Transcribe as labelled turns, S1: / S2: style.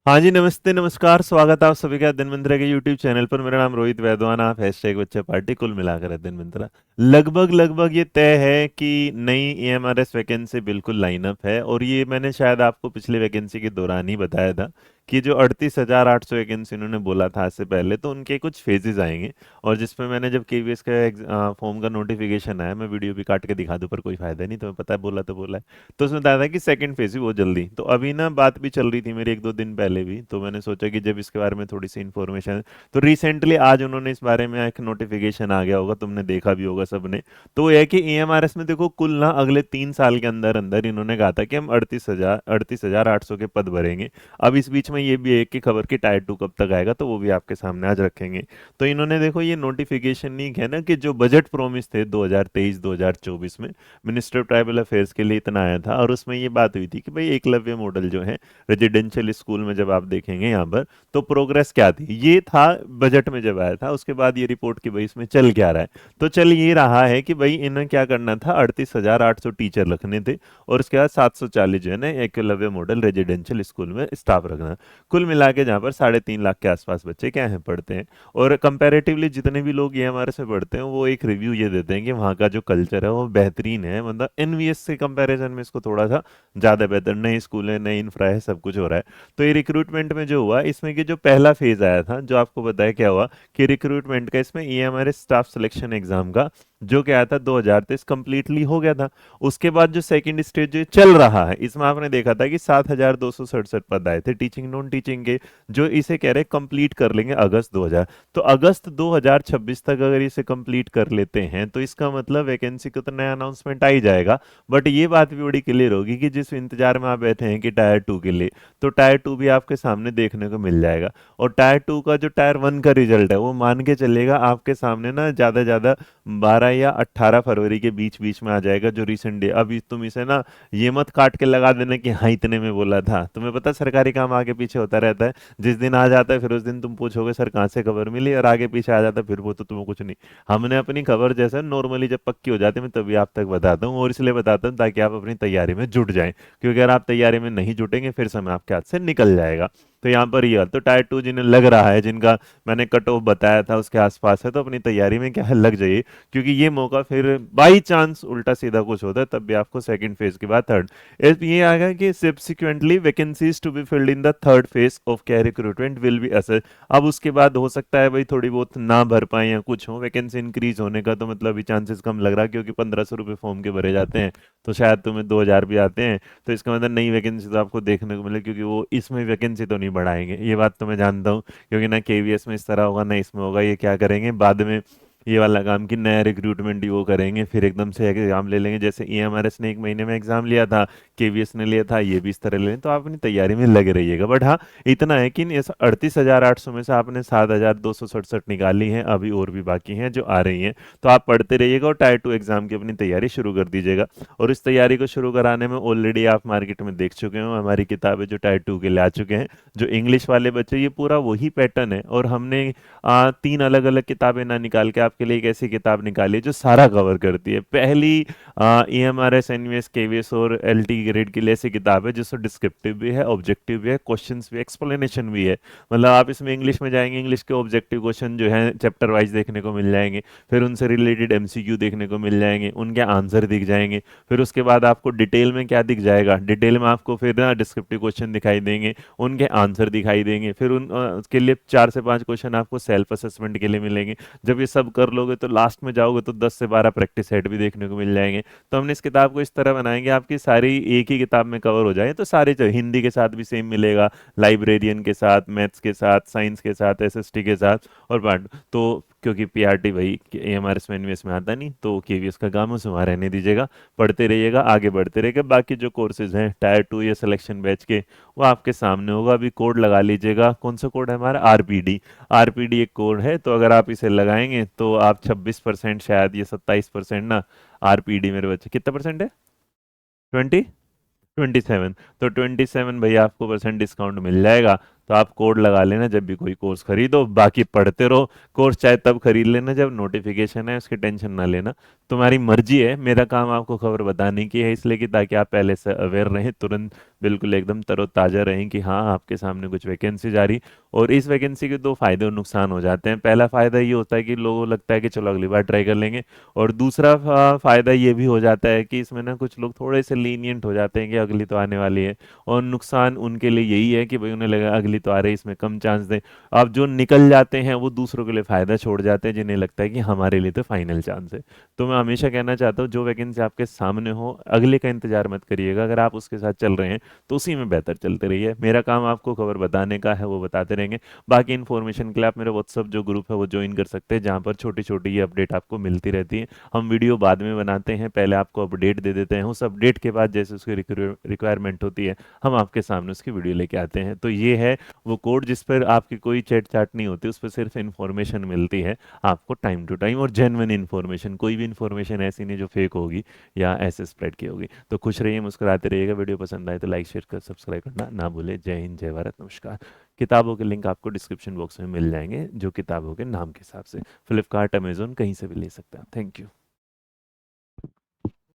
S1: हाँ जी, नमस्ते, नमस्कार, स्वागत है आप सभी का धन्वंतरि के यूट्यूब चैनल पर। मेरा नाम रोहित वैद्वान, आप हैशटैग बच्चे पार्टी कुल मिलाकर है धन्वंतरा। लगभग लगभग ये तय है कि नई ईएमआरएस वैकेंसी बिल्कुल लाइनअप है, और ये मैंने शायद आपको पिछली वैकेंसी के दौरान ही बताया था कि जो 38,800 वैकेंसी उन्होंने बोला था आज से पहले, तो उनके कुछ फेजेज आएंगे। और जिसमें मैंने जब केवीएस का फॉर्म का नोटिफिकेशन आया, मैं वीडियो भी काट के दिखा दूं, पर कोई फायदा नहीं, तुम्हें पता है, बोला तो बोला है। तो उसमें बताया था कि सेकंड फेज भी बहुत जल्दी। तो अभी ना बात भी चल रही थी मेरी एक दो दिन पहले भी, तो मैंने सोचा कि जब इसके बारे में थोड़ी सी इन्फॉर्मेशन, तो रिसेंटली आज उन्होंने इस बारे में एक नोटिफिकेशन आ गया होगा, तुमने देखा भी होगा सबने। तो वो है कि ईएमआरएस में देखो, कुल ना अगले 3 साल के अंदर अंदर इन्होंने कहा था कि हम 38,800 के पद भरेंगे। अब इस बीच में ये भी है कि खबर की टायर 2 कब तक आएगा, तो वो भी आपके सामने आज रखेंगे। तो इन्होंने देखो ये नोटिफिकेशन नहीं है ना, कि जो बजट प्रोमिस थे 2023-2024 में मिनिस्टर ऑफ ट्राइबल अफेयर्स के लिए इतना आया था, और उसमें ये बात हुई थी कि भाई एकलव्य मॉडल जो है रेजिडेंशियल स्कूल में, जब आप देखेंगे यहाँ पर, तो प्रोग्रेस क्या थी, ये था बजट में जब आया था। उसके बाद ये रिपोर्ट की भाई इसमें चल क्या रहा है, तो चल ये रहा है कि भाई इन्हें क्या करना था, 38,800 टीचर रखने थे, और उसके बाद 740 जो है ना एकलव्य मॉडल रेजिडेंशियल स्कूल में स्टाफ रखना। कुल मिला के जहाँ पर 3.5 लाख के आसपास बच्चे क्या है पढ़ते हैं। और कंपैरेटिवली जितने भी लोग ये हमारे से पढ़ते हैं, वो एक रिव्यू ये देते हैं कि वहाँ का जो कल्चर है वो बेहतरीन है, मतलब एनवीएस से कंपैरिजन में इसको थोड़ा सा ज़्यादा बेहतर, नए स्कूल है, नई इंफ्रा है, सब कुछ हो रहा है। तो ये रिक्रूटमेंट में जो हुआ, इसमें कि जो पहला फेज आया था, जो आपको बताया क्या हुआ, कि रिक्रूटमेंट का इसमें ईएमआरएस स्टाफ सिलेक्शन एग्जाम का जो क्या आया था 2023 कंप्लीटली हो गया था। उसके बाद जो सेकंड स्टेज जो चल रहा है, इसमें आपने देखा था कि 7,267 पद आए थे टीचिंग नॉन टीचिंग के, जो इसे कह रहे कंप्लीट कर लेंगे अगस्त 2000। तो अगस्त 2026 तक अगर इसे कंप्लीट कर लेते हैं, तो इसका मतलब वैकेंसी का तो नया अनाउंसमेंट आ ही जाएगा। बट ये बात भी बड़ी क्लियर होगी कि जिस इंतजार में आप बैठे हैं कि टायर 2 के लिए, तो टायर 2 भी आपके सामने देखने को मिल जाएगा। और टायर 2 का जो टायर 1 का रिजल्ट है, वो मान के चलेगा आपके सामने ना ज़्यादा ज़्यादा 12 या 18 फरवरी के बीच बीच में आ जाएगा, जो रिसेंट डे। अभी तुम इसे ना ये मत काट के लगा देना कि हाँ इतने में बोला था, तुम्हें पता सरकारी काम आगे पीछे होता रहता है। जिस दिन आ जाता है, फिर उस दिन तुम पूछोगे सर कहाँ से खबर मिली, और आगे पीछे आ जाता है, फिर वो तो तुम्हें कुछ नहीं। हमने अपनी खबर जैसे नॉर्मली जब पक्की हो जाती है, मैं तभी आप तक बताता हूँ, और इसलिए बताता हूँ ताकि आप अपनी तैयारी में जुट जाएं, क्योंकि अगर आप तैयारी में नहीं जुटेंगे, फिर समय आपके हाथ से निकल जाएगा। तो यहाँ पर ये तो टायर 2 जिन्हें लग रहा है, जिनका मैंने कट ऑफ बताया था उसके आसपास है, तो अपनी तैयारी में क्या है लग जाइए, क्योंकि ये मौका फिर बाई चांस उल्टा सीधा कुछ होता है, तब भी आपको सेकंड फेज के बाद थर्ड। ये आ गया कि subsequently vacancies to be filled in the third phase of कैर रिक्रूटमेंट विल बी असेस। अब उसके बाद हो सकता है भाई थोड़ी बहुत ना भर पाए या कुछ हो, वैकेंसी इंक्रीज होने का तो मतलब अभी चांसेस कम लग रहा है, क्योंकि 1,500 रुपये फॉर्म के भरे जाते हैं, तो शायद तुम्हें 2,000 भी आते हैं। तो इसका मतलब नई वैकेंसी तो आपको देखने को मिले, क्योंकि वो इसमें वैकेंसी तो नहीं बढ़ाएंगे, ये बात तो मैं जानता हूँ, क्योंकि ना केवीएस में इस तरह होगा ना इसमें होगा। ये क्या करेंगे बाद में, ये वाला काम कि नया रिक्रूटमेंट ही वो करेंगे, फिर एकदम से एग्जाम ले लेंगे, जैसे ईएमआरएस ने 1 महीने में एग्जाम लिया था, केवीएस ने लिया था, ये भी इस तरह ले लें। तो आप अपनी तैयारी में लगे रहिएगा। बट हाँ, इतना है कि 38,800 में से आपने 7,267 निकाली है, अभी और भी बाकी हैं जो आ रही हैं। तो आप पढ़ते रहिएगा और टायर 2 एग्जाम की अपनी तैयारी शुरू कर दीजिएगा। और इस तैयारी को शुरू कराने में ऑलरेडी आप मार्केट में देख चुके हो हमारी किताबें जो टायर 2 के लिए आ चुके हैं, जो इंग्लिश वाले बच्चे, ये पूरा वही पैटर्न है। और हमने 3 अलग अलग किताबें ना निकाल के आपके लिए एक ऐसी किताब निकाली है जो सारा कवर करती है। पहली ईएमआरएस एनवीएस केवीएस और एलटी ग्रेड की लिए ऐसी किताब है जिसमें डिस्क्रिप्टिव भी है, ऑब्जेक्टिव भी है, क्वेश्चंस भी, एक्सप्लेनेशन भी है। मतलब आप इसमें इंग्लिश में जाएंगे, इंग्लिश के ऑब्जेक्टिव क्वेश्चन जो है चैप्टर वाइज देखने को मिल जाएंगे, फिर उनसे रिलेटेड एमसीक्यू देखने को मिल जाएंगे, उनके आंसर दिख जाएंगे। फिर उसके बाद आपको डिटेल में क्या दिख जाएगा, डिटेल में आपको फिर ना डिस्क्रिप्टिव क्वेश्चन दिखाई देंगे, उनके आंसर दिखाई देंगे, फिर उसके लिए 4 से 5 क्वेश्चन आपको सेल्फ असेसमेंट के लिए मिलेंगे। जब ये सब कर लोगे तो लास्ट में जाओगे तो 10 से 12 प्रैक्टिस सेट भी देखने को मिल जाएंगे। तो हमने इस किताब को इस तरह बनाएंगे आपकी सारी एक ही किताब में कवर हो जाए, तो सारे हिंदी के साथ भी सेम मिलेगा, लाइब्रेरियन के साथ, मैथ्स के साथ, साइंस के साथ, एसएसटी के साथ, और पार्ट तो क्योंकि पीआरटी भाई एमआरएस में एनवीएस में आता नहीं, तो केवीएस का काम उसे वहाँ रहने दीजिएगा। पढ़ते रहिएगा, आगे बढ़ते रहिएगा। बाकी जो कोर्सेज हैं टायर 2 या सिलेक्शन बैच के, वो आपके सामने होगा। अभी कोड लगा लीजिएगा, कौन सा कोड है हमारा, आरपीडी। आरपीडी एक कोड है, तो अगर आप इसे लगाएंगे तो आप 26%, शायद ये 27% ना, आरपीडी मेरे बच्चे कितना परसेंट है, 27। तो 27 भैया आपको परसेंट डिस्काउंट मिल जाएगा। तो आप कोड लगा लेना जब भी कोई कोर्स खरीदो, बाकी पढ़ते रहो। कोर्स चाहे तब खरीद लेना जब नोटिफिकेशन है, उसकी टेंशन ना लेना। तुम्हारी मर्जी है, मेरा काम आपको खबर बताने की है, इसलिए कि ताकि आप पहले से अवेयर रहें, तुरंत बिल्कुल एकदम तरोताज़ा रहें कि हाँ, आपके सामने कुछ वैकेंसीज़ आ रही। और इस वैकेंसी के 2 फ़ायदे और नुकसान हो जाते हैं। पहला फ़ायदा ये होता है कि लोगों को लगता है कि चलो अगली बार ट्राई कर लेंगे, और दूसरा फ़ायदा ये भी हो जाता है कि इसमें ना कुछ लोग थोड़े से लीनिएंट हो जाते हैं कि अगली तो आने वाली है। और नुकसान उनके लिए यही है कि भाई उन्हें लगा अगली तो आ रही है, इसमें कम चांस दें। अब जो निकल जाते हैं वो दूसरों के लिए फ़ायदा छोड़ जाते हैं, जिन्हें लगता है कि हमारे लिए तो फाइनल चांस है। तो मैं हमेशा कहना चाहता हूँ, जो वैकेंसी आपके सामने हो अगले का इंतजार मत करिएगा। अगर आप उसके साथ चल रहे हैं तो उसी में बेहतर चलते रहिए। मेरा काम आपको खबर बताने का है, वो बताते रहेंगे। बाकी इन्फॉर्मेशन के लिए आप मेरे व्हाट्सअप जो ग्रुप है वो ज्वाइन कर सकते हैं, जहाँ पर छोटी छोटी ये अपडेट आपको मिलती रहती है। हम वीडियो बाद में बनाते हैं, पहले आपको अपडेट दे देते हैं। उस अपडेट के बाद जैसे उसकी रिक्वायरमेंट होती है, हम आपके सामने उसकी वीडियो लेके आते हैं। तो ये है वो कोड जिस पर आपकी कोई चैट चाट नहीं होती, उस पर सिर्फ इन्फॉर्मेशन मिलती है आपको टाइम टू टाइम, और जेन्युइन इन्फॉर्मेशन। कोई भी इन्फॉर्मेशन ऐसी नहीं जो फेक होगी या ऐसे स्प्रेड की होगी। तो खुश रहिए, मुस्कुराते रहिएगा। वीडियो पसंद आए तो लाइक शेयर कर सब्सक्राइब करना ना भूले। जय हिंद, जय भारत, नमस्कार। किताबों के लिंक आपको डिस्क्रिप्शन बॉक्स में मिल जाएंगे, जो किताबों के नाम के हिसाब से। फ्लिपकार्ट, अमेजोन, कहीं से भी ले सकते हैं। Thank you.